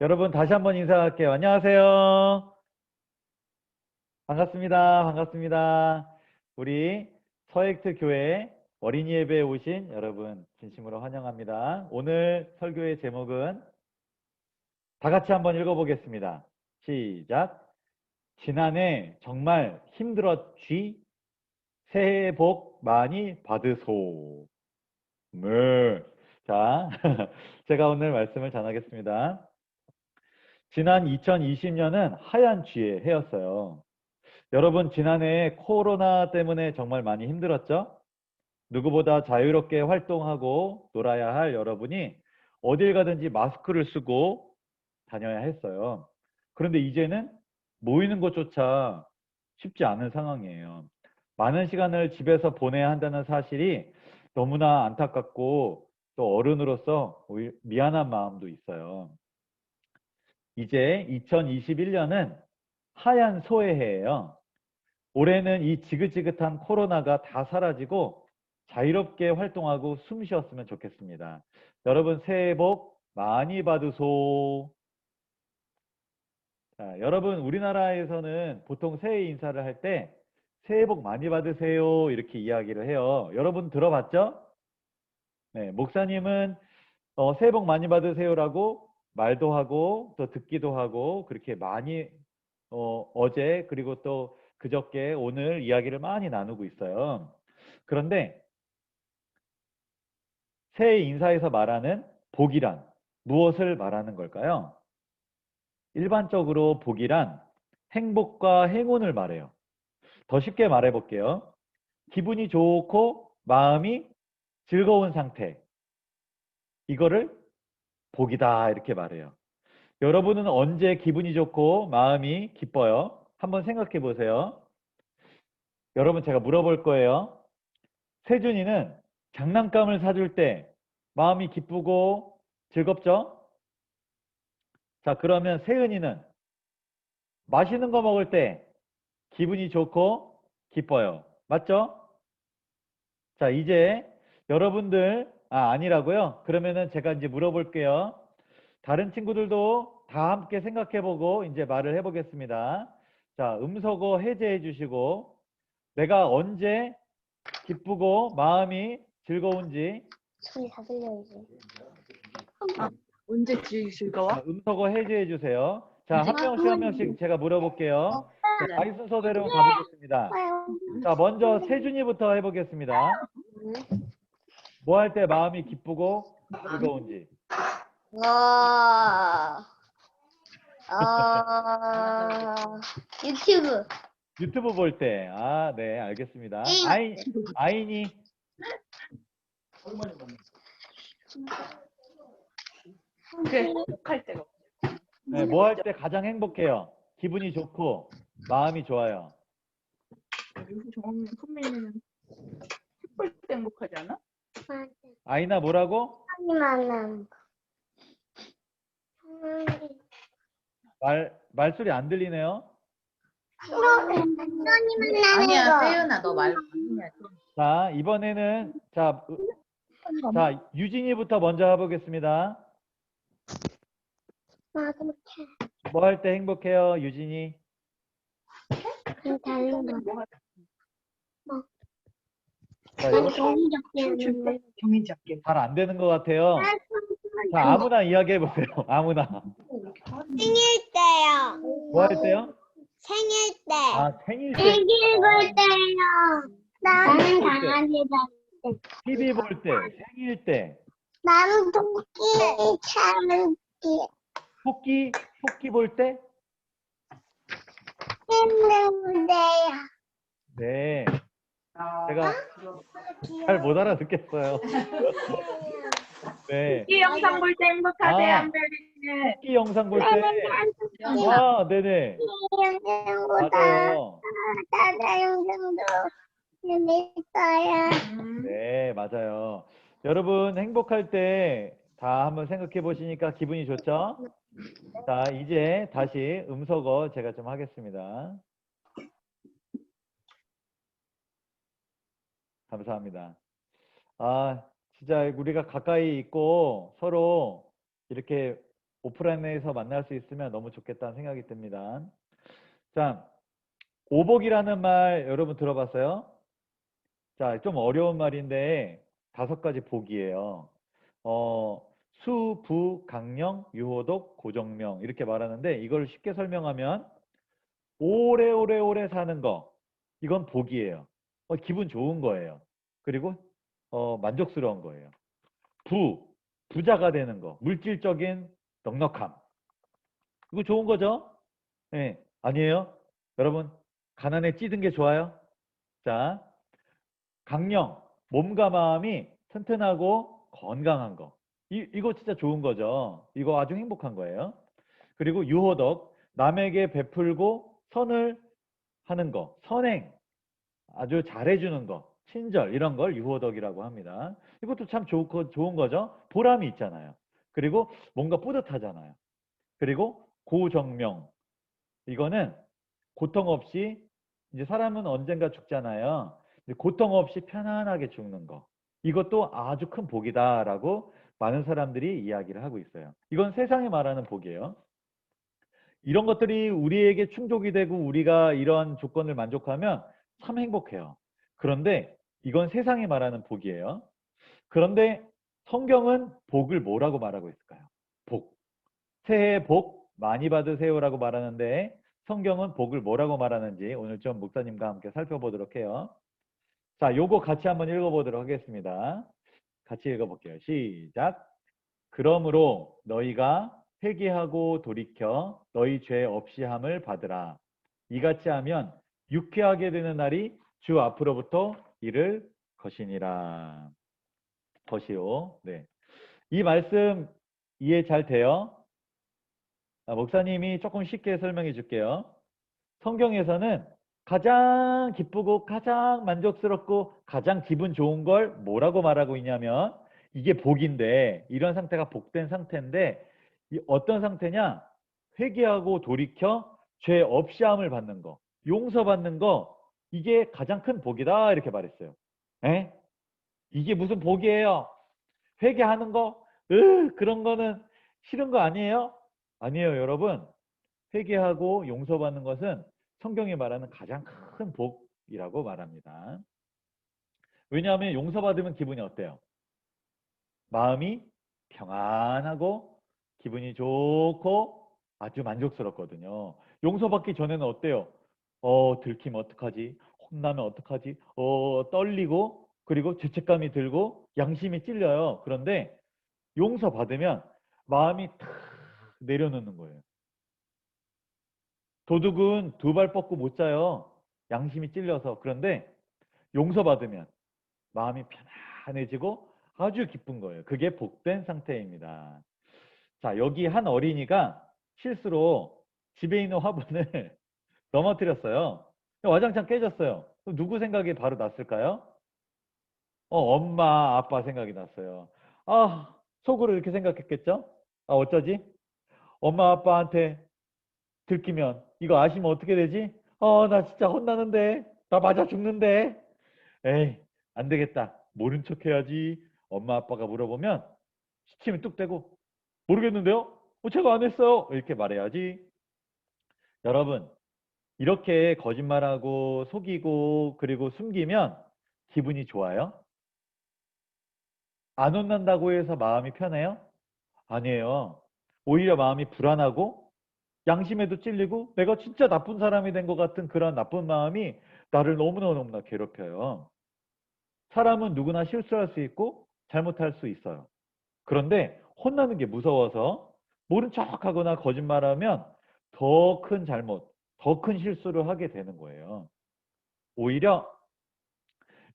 여러분 다시 한번 인사할게요. 안녕하세요. 반갑습니다. 반갑습니다. 우리 서액트 교회 어린이 예배에 오신 여러분 진심으로 환영합니다. 오늘 설교의 제목은 다 같이 한번 읽어보겠습니다. 시작. 지난해 정말 힘들었쥐. 새해 복 많이 받으소. 네. 자, 제가 오늘 말씀을 전하겠습니다. 지난 2020년은 하얀 쥐의 해였어요. 여러분, 지난해 코로나 때문에 정말 많이 힘들었죠? 누구보다 자유롭게 활동하고 놀아야 할 여러분이 어딜 가든지 마스크를 쓰고 다녀야 했어요. 그런데 이제는 모이는 것조차 쉽지 않은 상황이에요. 많은 시간을 집에서 보내야 한다는 사실이 너무나 안타깝고 또 어른으로서 미안한 마음도 있어요. 이제 2021년은 하얀 소의 해예요. 올해는 이 지긋지긋한 코로나가 다 사라지고 자유롭게 활동하고 숨 쉬었으면 좋겠습니다. 여러분 새해 복 많이 받으소. 자, 여러분 우리나라에서는 보통 새해 인사를 할 때 새해 복 많이 받으세요 이렇게 이야기를 해요. 여러분 들어봤죠? 네, 목사님은 새해 복 많이 받으세요라고 말도 하고 또 듣기도 하고 그렇게 많이 어제 그리고 또 그저께 오늘 이야기를 많이 나누고 있어요. 그런데 새해 인사에서 말하는 복이란 무엇을 말하는 걸까요? 일반적으로 복이란 행복과 행운을 말해요. 더 쉽게 말해 볼게요. 기분이 좋고 마음이 즐거운 상태. 이거를 복이다 이렇게 말해요. 여러분은 언제 기분이 좋고 마음이 기뻐요? 한번 생각해 보세요. 여러분 제가 물어볼 거예요. 세준이는 장난감을 사줄 때 마음이 기쁘고 즐겁죠? 자, 그러면 세은이는 맛있는 거 먹을 때 기분이 좋고 기뻐요. 맞죠? 자, 이제 여러분들, 아니라고요? 그러면은 제가 이제 물어볼게요. 다른 친구들도 다 함께 생각해보고 이제 말을 해보겠습니다. 자, 음소거 해제해 주시고 내가 언제 기쁘고 마음이 즐거운지 소리 다 들려야지. 언제 즐거워? 음소거 해제해 주세요. 자, 한 명씩 제가 물어볼게요. 자, 네. 자기 순서대로 가보겠습니다. 자, 먼저 세준이부터 해보겠습니다. 뭐 할 때 마음이 기쁘고 즐거운지. 유튜브. 유튜브 볼 때. 아, 네, 알겠습니다. 게임. 아이니. 그래, 행복할 때가. 네, 뭐 할 때 가장 행복해요? 기분이 좋고 마음이 좋아요. 요즘 선배님은 행복할 때 행복하지 않아? 아이나 뭐라고? 하지만은 말소리 안 들리네요. 아니야, 세윤아, 너 말 많이 자, 이번에는 자, 유진이부터 먼저 해보겠습니다. 뭐 할 때 행복해요, 유진이? 자, 경인지 할게. 잘 안 되는 것 같아요. 자, 아무나 이야기해 보세요. 아무나. 생일 때요. 뭐 할 때요? 생일 때. 아, 생일 때. 생일 볼 때요. 나는 생일 때. 강아지다. TV 볼 때, 생일 때, 나는 토끼 참을게. 토끼 볼 때? 힘든데요. 네. 제가 잘 못 알아듣겠어요. 네. 이 영상 볼 때 행복하대, 아. 한별이는. 토끼 영상 볼 때. 아, 네네. 맞아요. 다다 영상도 재밌어요. 네, 맞아요. 여러분, 행복할 때 다 한번 생각해 보시니까 기분이 좋죠? 자, 이제 다시 음소거 제가 좀 하겠습니다. 감사합니다. 아, 진짜 우리가 가까이 있고 서로 이렇게 오프라인에서 만날 수 있으면 너무 좋겠다는 생각이 듭니다. 자, 오복이라는 말 여러분 들어봤어요? 자, 좀 어려운 말인데 5가지 복이에요. 수, 부, 강령, 유호독, 고정명 이렇게 말하는데 이걸 쉽게 설명하면 오래오래 사는 거 이건 복이에요. 기분 좋은 거예요. 그리고 만족스러운 거예요. 부자가 되는 거, 물질적인 넉넉함. 이거 좋은 거죠? 네, 아니에요? 여러분, 가난에 찌든 게 좋아요? 자, 강령, 몸과 마음이 튼튼하고 건강한 거. 이거 진짜 좋은 거죠. 이거 아주 행복한 거예요. 그리고 유호덕, 남에게 베풀고 선을 하는 거, 선행, 아주 잘해주는 거, 친절 이런 걸 유호덕이라고 합니다. 이것도 참 좋은 거죠. 보람이 있잖아요. 그리고 뭔가 뿌듯하잖아요. 그리고 고정명, 이거는 고통 없이 이제 사람은 언젠가 죽잖아요. 고통 없이 편안하게 죽는 거. 이것도 아주 큰 복이다라고 많은 사람들이 이야기를 하고 있어요. 이건 세상이 말하는 복이에요. 이런 것들이 우리에게 충족이 되고 우리가 이런 조건을 만족하면 참 행복해요. 그런데 이건 세상이 말하는 복이에요. 그런데 성경은 복을 뭐라고 말하고 있을까요? 복. 새해 복 많이 받으세요라고 말하는데 성경은 복을 뭐라고 말하는지 오늘 좀 목사님과 함께 살펴보도록 해요. 자, 요거 같이 한번 읽어보도록 하겠습니다. 같이 읽어볼게요. 시작. 그러므로 너희가 회개하고 돌이켜 너희 죄 없이 함을 받으라. 이같이 하면 유쾌하게 되는 날이 주 앞으로부터 이를 것이니라. 것이요. 네. 이 말씀 이해 잘 돼요? 목사님이 조금 쉽게 설명해 줄게요. 성경에서는 가장 기쁘고 가장 만족스럽고 가장 기분 좋은 걸 뭐라고 말하고 있냐면 이게 복인데 이런 상태가 복된 상태인데 어떤 상태냐? 회개하고 돌이켜 죄 없이 함을 받는 거, 용서받는 거 이게 가장 큰 복이다 이렇게 말했어요. 에? 이게 무슨 복이에요? 회개하는 거? 그런 거는 싫은 거 아니에요? 아니에요, 여러분. 회개하고 용서받는 것은 성경이 말하는 가장 큰 복이라고 말합니다. 왜냐하면 용서받으면 기분이 어때요? 마음이 평안하고 기분이 좋고 아주 만족스럽거든요. 용서받기 전에는 어때요? 들키면 어떡하지? 혼나면 어떡하지? 떨리고 그리고 죄책감이 들고 양심이 찔려요. 그런데 용서받으면 마음이 탁 내려놓는 거예요. 도둑은 2발 뻗고 못 자요. 양심이 찔려서. 그런데 용서받으면 마음이 편안해지고 아주 기쁜 거예요. 그게 복된 상태입니다. 자, 여기 한 어린이가 실수로 집에 있는 화분을 넘어뜨렸어요. 와장창 깨졌어요. 그럼 누구 생각이 바로 났을까요? 엄마, 아빠 생각이 났어요. 아, 속으로 이렇게 생각했겠죠? 어쩌지? 엄마, 아빠한테 들키면 이거 아시면 어떻게 되지? 나 진짜 혼나는데. 나 맞아 죽는데. 에이, 안 되겠다. 모른 척 해야지. 엄마 아빠가 물어보면 시침이 뚝 떼고 모르겠는데요? 제가 안 했어요. 이렇게 말해야지. 여러분, 이렇게 거짓말하고 속이고 그리고 숨기면 기분이 좋아요? 안 혼난다고 해서 마음이 편해요? 아니에요. 오히려 마음이 불안하고 양심에도 찔리고 내가 진짜 나쁜 사람이 된 것 같은 그런 나쁜 마음이 나를 너무나 괴롭혀요. 사람은 누구나 실수할 수 있고 잘못할 수 있어요. 그런데 혼나는 게 무서워서 모른 척하거나 거짓말하면 더 큰 잘못, 더 큰 실수를 하게 되는 거예요. 오히려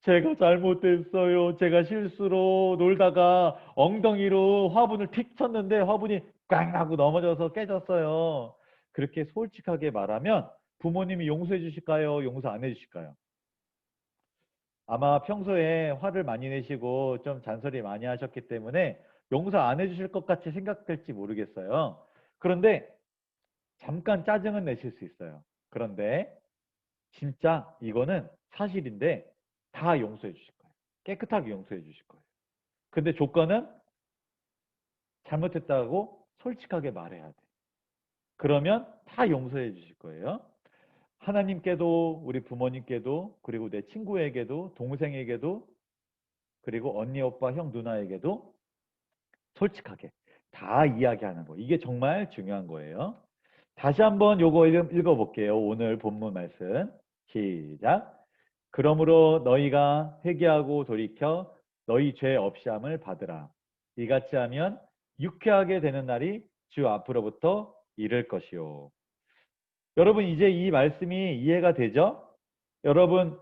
제가 잘못했어요. 제가 실수로 놀다가 엉덩이로 화분을 틱 쳤는데 화분이 꽝 하고 넘어져서 깨졌어요. 그렇게 솔직하게 말하면 부모님이 용서해 주실까요? 용서 안 해 주실까요? 아마 평소에 화를 많이 내시고 좀 잔소리 많이 하셨기 때문에 용서 안 해주실 것 같이 생각될지 모르겠어요. 그런데 잠깐 짜증은 내실 수 있어요. 그런데 진짜 이거는 사실인데 다 용서해 주실 거예요. 깨끗하게 용서해 주실 거예요. 근데 조건은 잘못했다고 솔직하게 말해야 돼. 그러면 다 용서해 주실 거예요. 하나님께도, 우리 부모님께도, 그리고 내 친구에게도, 동생에게도, 그리고 언니, 오빠, 형, 누나에게도 솔직하게 다 이야기하는 거. 이게 정말 중요한 거예요. 다시 한번 요거 읽어볼게요. 오늘 본문 말씀. 시작. 그러므로 너희가 회개하고 돌이켜 너희 죄 없이함을 받으라. 이같이 하면 유쾌하게 되는 날이 주 앞으로부터 이를 것이요. 여러분, 이제 이 말씀이 이해가 되죠? 여러분,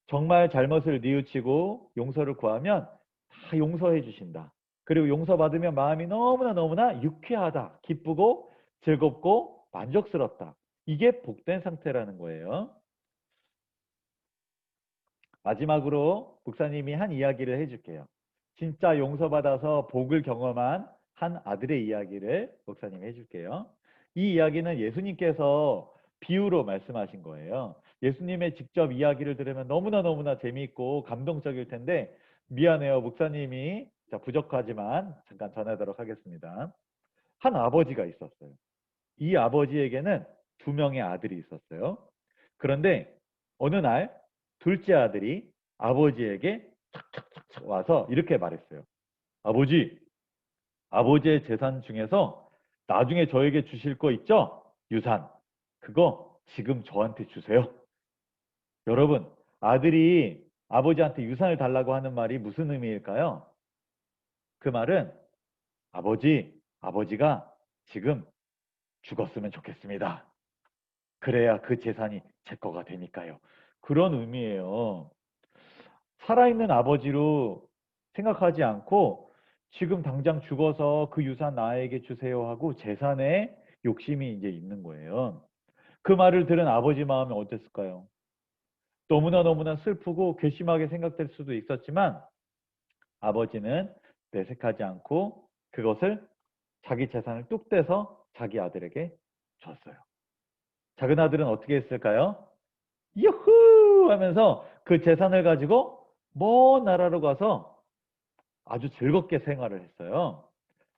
정말 잘못을 뉘우치고 용서를 구하면 다 용서해 주신다. 그리고 용서받으면 마음이 너무나 유쾌하다. 기쁘고 즐겁고 만족스럽다. 이게 복된 상태라는 거예요. 마지막으로 목사님이 한 이야기를 해줄게요. 진짜 용서받아서 복을 경험한 한 아들의 이야기를 목사님이 해줄게요. 이 이야기는 예수님께서 비유로 말씀하신 거예요. 예수님의 직접 이야기를 들으면 너무나 재미있고 감동적일 텐데 미안해요. 목사님이 부족하지만 잠깐 전하도록 하겠습니다. 한 아버지가 있었어요. 이 아버지에게는 2명의 아들이 있었어요. 그런데 어느 날 둘째 아들이 아버지에게 착착착착 와서 이렇게 말했어요. 아버지, 아버지의 재산 중에서 나중에 저에게 주실 거 있죠? 유산. 그거 지금 저한테 주세요. 여러분, 아들이 아버지한테 유산을 달라고 하는 말이 무슨 의미일까요? 그 말은 아버지가 지금 죽었으면 좋겠습니다. 그래야 그 재산이 제 거가 되니까요. 그런 의미예요. 살아있는 아버지로 생각하지 않고 지금 당장 죽어서 그 유산 나에게 주세요 하고 재산에 욕심이 이제 있는 거예요. 그 말을 들은 아버지 마음이 어땠을까요? 너무나 슬프고 괘씸하게 생각될 수도 있었지만 아버지는 내색하지 않고 그것을 자기 재산을 뚝 떼서 자기 아들에게 줬어요. 작은 아들은 어떻게 했을까요? 유후 하면서 그 재산을 가지고 먼 나라로 가서 아주 즐겁게 생활을 했어요.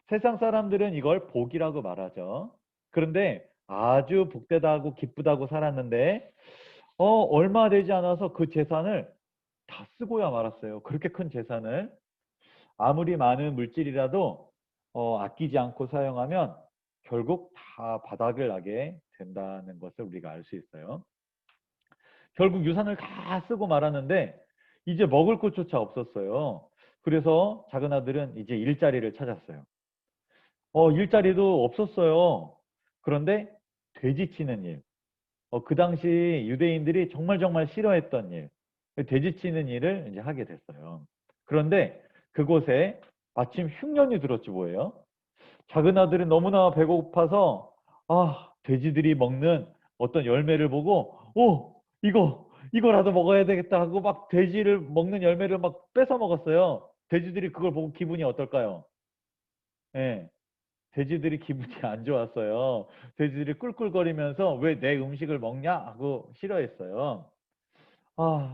세상 사람들은 이걸 복이라고 말하죠. 그런데 아주 복되다고 기쁘다고 살았는데 얼마 되지 않아서 그 재산을 다 쓰고야 말았어요. 그렇게 큰 재산을. 아무리 많은 물질이라도 아끼지 않고 사용하면 결국 다 바닥을 나게 된다는 것을 우리가 알 수 있어요. 결국 유산을 다 쓰고 말았는데 이제 먹을 것조차 없었어요. 그래서 작은 아들은 이제 일자리를 찾았어요. 일자리도 없었어요. 그런데 돼지 치는 일. 그 당시 유대인들이 정말 싫어했던 일. 돼지 치는 일을 이제 하게 됐어요. 그런데 그곳에 마침 흉년이 들었지 뭐예요. 작은 아들은 너무나 배고파서 돼지들이 먹는 어떤 열매를 보고 이거라도 먹어야 되겠다 하고 막 돼지를 먹는 열매를 막 뺏어 먹었어요. 돼지들이 그걸 보고 기분이 어떨까요? 예. 돼지들이 기분이 안 좋았어요. 돼지들이 꿀꿀거리면서 왜 내 음식을 먹냐 하고 싫어했어요.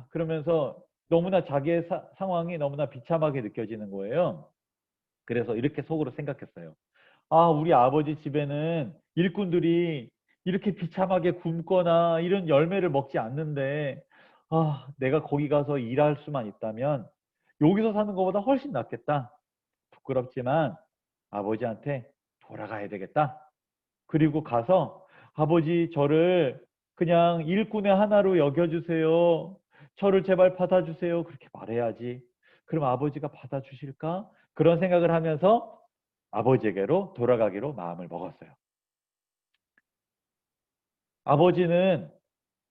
그러면서 너무나 자기의 상황이 너무나 비참하게 느껴지는 거예요. 그래서 이렇게 속으로 생각했어요. 우리 아버지 집에는 일꾼들이 이렇게 비참하게 굶거나 이런 열매를 먹지 않는데, 내가 거기 가서 일할 수만 있다면 여기서 사는 것보다 훨씬 낫겠다. 부끄럽지만 아버지한테 돌아가야 되겠다. 그리고 가서 아버지 저를 그냥 일꾼의 하나로 여겨주세요. 저를 제발 받아주세요. 그렇게 말해야지. 그럼 아버지가 받아주실까? 그런 생각을 하면서 아버지에게로 돌아가기로 마음을 먹었어요. 아버지는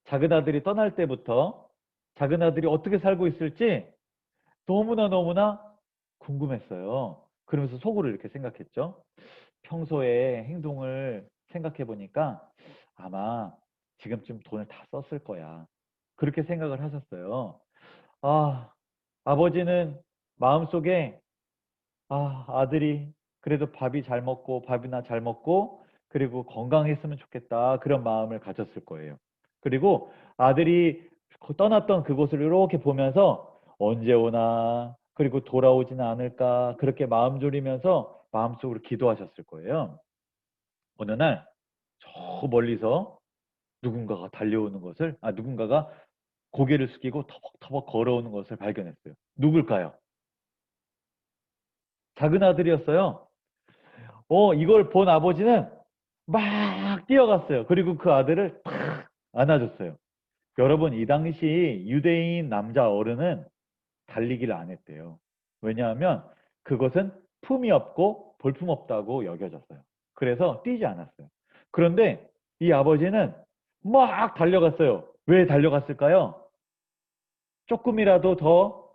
작은 아들이 떠날 때부터 작은 아들이 어떻게 살고 있을지 너무나 궁금했어요. 그러면서 속으로 이렇게 생각했죠. 평소에 행동을 생각해 보니까 아마 지금쯤 돈을 다 썼을 거야. 그렇게 생각을 하셨어요. 아버지는 마음속에 아들이 그래도 밥이나 잘 먹고 그리고 건강했으면 좋겠다. 그런 마음을 가졌을 거예요. 그리고 아들이 떠났던 그곳을 이렇게 보면서 언제 오나 그리고 돌아오지는 않을까 그렇게 마음 졸이면서 마음속으로 기도하셨을 거예요. 어느 날 저 멀리서 누군가가 달려오는 것을, 누군가가 고개를 숙이고 터벅터벅 걸어오는 것을 발견했어요. 누굴까요? 작은 아들이었어요. 이걸 본 아버지는 막 뛰어갔어요. 그리고 그 아들을 탁 안아줬어요. 여러분, 이 당시 유대인 남자 어른은 달리기를 안 했대요. 왜냐하면 그것은 품이 없고 볼품없다고 여겨졌어요. 그래서 뛰지 않았어요. 그런데 이 아버지는 막 달려갔어요. 왜 달려갔을까요? 조금이라도 더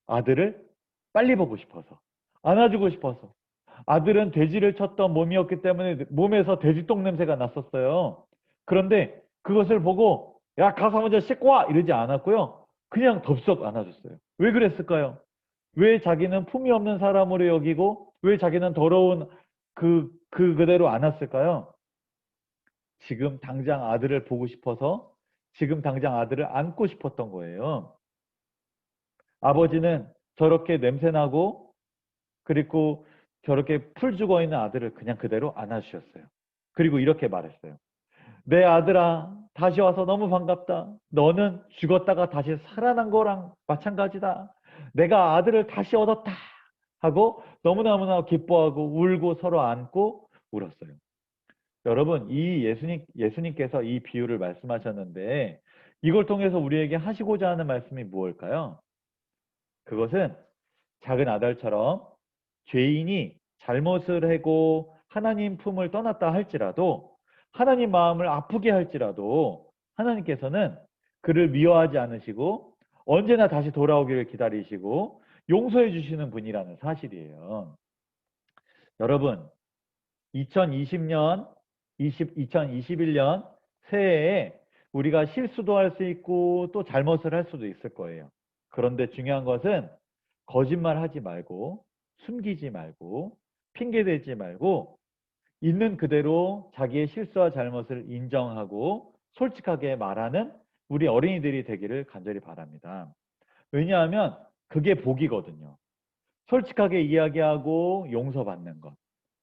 아들을 빨리 보고 싶어서, 안아주고 싶어서. 아들은 돼지를 쳤던 몸이었기 때문에 몸에서 돼지똥 냄새가 났었어요. 그런데 그것을 보고 야, 가서 먼저 씻고 와! 이러지 않았고요. 그냥 덥석 안아줬어요. 왜 그랬을까요? 왜 자기는 품이 없는 사람으로 여기고 왜 자기는 더러운 그대로 안았을까요? 지금 당장 아들을 보고 싶어서, 지금 당장 아들을 안고 싶었던 거예요. 아버지는 저렇게 냄새나고 그리고 저렇게 풀 죽어 있는 아들을 그냥 그대로 안아주셨어요. 그리고 이렇게 말했어요. 내 아들아, 다시 와서 너무 반갑다. 너는 죽었다가 다시 살아난 거랑 마찬가지다. 내가 아들을 다시 얻었다. 하고 너무너무나 기뻐하고 울고 서로 안고 울었어요. 여러분, 이 예수님께서 이 비유를 말씀하셨는데 이걸 통해서 우리에게 하시고자 하는 말씀이 무엇일까요? 그것은 작은 아들처럼 죄인이 잘못을 하고 하나님 품을 떠났다 할지라도, 하나님 마음을 아프게 할지라도 하나님께서는 그를 미워하지 않으시고 언제나 다시 돌아오기를 기다리시고 용서해 주시는 분이라는 사실이에요. 여러분, 2020년, 2021년 새해에 우리가 실수도 할 수 있고 또 잘못을 할 수도 있을 거예요. 그런데 중요한 것은 거짓말 하지 말고, 숨기지 말고, 핑계대지 말고, 있는 그대로 자기의 실수와 잘못을 인정하고 솔직하게 말하는 우리 어린이들이 되기를 간절히 바랍니다. 왜냐하면 그게 복이거든요. 솔직하게 이야기하고 용서받는 것.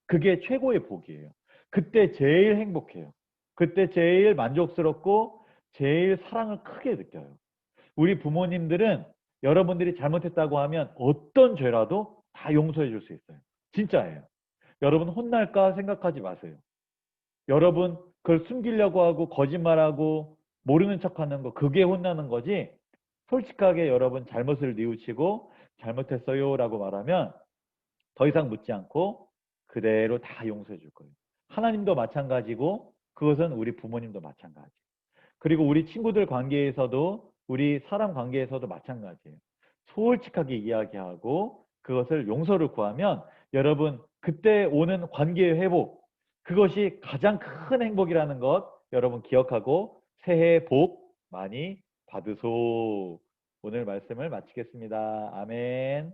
그게 최고의 복이에요. 그때 제일 행복해요. 그때 제일 만족스럽고 제일 사랑을 크게 느껴요. 우리 부모님들은 여러분들이 잘못했다고 하면 어떤 죄라도 다 용서해 줄 수 있어요. 진짜예요. 여러분 혼날까 생각하지 마세요. 여러분 그걸 숨기려고 하고 거짓말하고 모르는 척하는 거, 그게 혼나는 거지. 솔직하게 여러분 잘못을 뉘우치고 잘못했어요 라고 말하면 더 이상 묻지 않고 그대로 다 용서해 줄 거예요. 하나님도 마찬가지고 그것은 우리 부모님도 마찬가지. 그리고 우리 친구들 관계에서도, 우리 사람 관계에서도 마찬가지예요. 솔직하게 이야기하고 그것을 용서를 구하면 여러분 그때 오는 관계의 회복, 그것이 가장 큰 행복이라는 것 여러분 기억하고 새해 복 많이 받으소. 오늘 말씀을 마치겠습니다. 아멘.